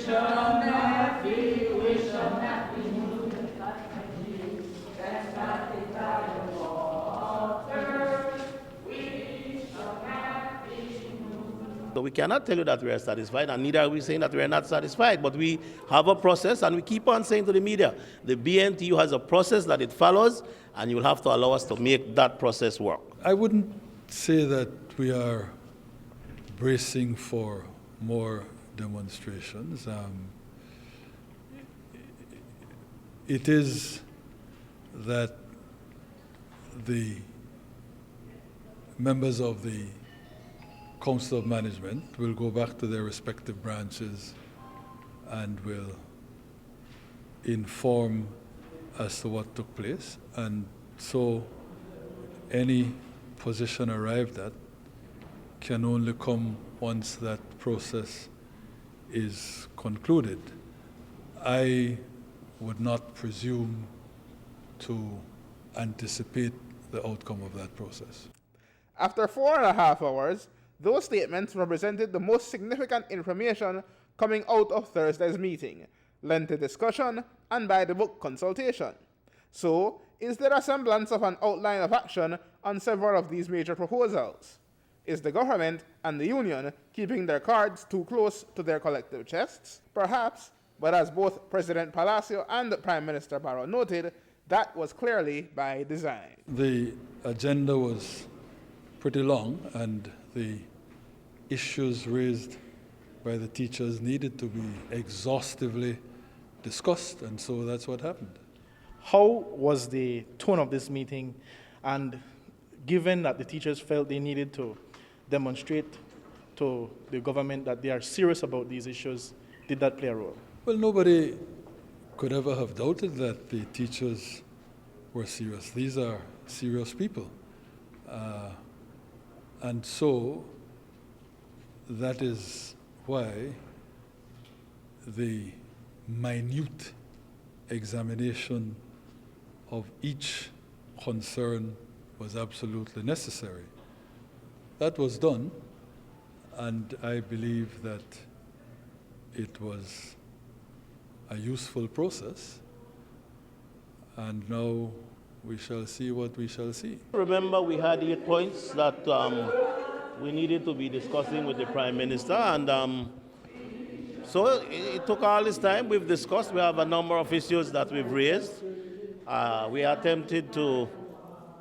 So we cannot tell you that we are satisfied, and neither are we saying that we are not satisfied, but we have a process, and we keep on saying to the media, the B.N.T.U has a process that it follows, and you'll have to allow us to make that process work. I wouldn't say that we are bracing for more demonstrations. It is that the members of the Council of Management will go back to their respective branches and will inform as to what took place. And so any position arrived at can only come once that process is concluded. I would not presume to anticipate the outcome of that process. After 4.5 hours, those statements represented the most significant information coming out of Thursday's meeting, lengthy discussion, and by-the-book consultation. So, is there a semblance of an outline of action on several of these major proposals? Is the government and the union keeping their cards too close to their collective chests? Perhaps, but as both President Palacio and Prime Minister Barrow noted, that was clearly by design. The agenda was pretty long, and the issues raised by the teachers needed to be exhaustively discussed, and so that's what happened. How was the tone of this meeting, and given that the teachers felt they needed to demonstrate to the government that they are serious about these issues, did that play a role? Well, nobody could ever have doubted that the teachers were serious. These are serious people. And so that is why the minute examination of each concern was absolutely necessary. That was done, and I believe that it was a useful process, and now we shall see what we shall see. Remember, we had 8 points that we needed to be discussing with the Prime Minister, and so it took all this time. We've discussed. We have a number of issues that we've raised. We attempted to,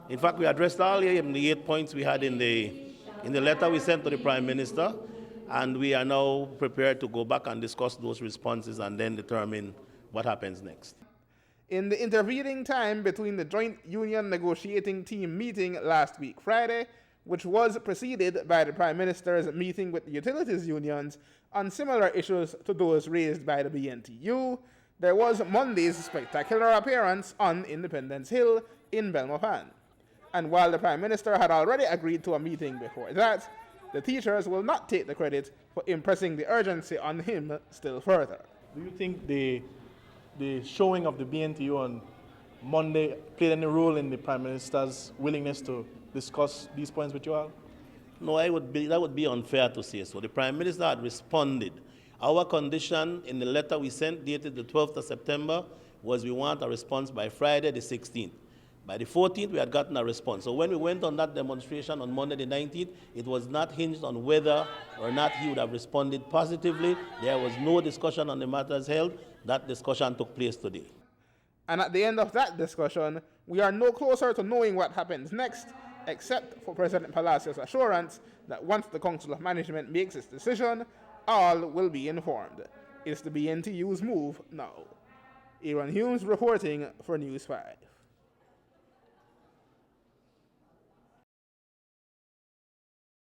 in fact, we addressed all the 8 points we had in the letter we sent to the Prime Minister, and we are now prepared to go back and discuss those responses and then determine what happens next. In the intervening time between the joint union negotiating team meeting last week Friday, which was preceded by the Prime Minister's meeting with the utilities unions on similar issues to those raised by the B.N.T.U, there was Monday's spectacular appearance on Independence Hill in Biltmore. And while the Prime Minister had already agreed to a meeting before that, the teachers will not take the credit for impressing the urgency on him still further. Do you think the showing of the B.N.T.U on Monday played any role in the Prime Minister's willingness to discuss these points with you all? No, that would be unfair to say so. The Prime Minister had responded. Our condition in the letter we sent dated the 12th of September was we want a response by Friday the 16th. By the 14th, we had gotten a response. So when we went on that demonstration on Monday the 19th, it was not hinged on whether or not he would have responded positively. There was no discussion on the matters held. That discussion took place today. And at the end of that discussion, we are no closer to knowing what happens next, except for President Palacio's assurance that once the Council of Management makes its decision, all will be informed. It's the B.N.T.U's move now. Aaron Humes reporting for News 5.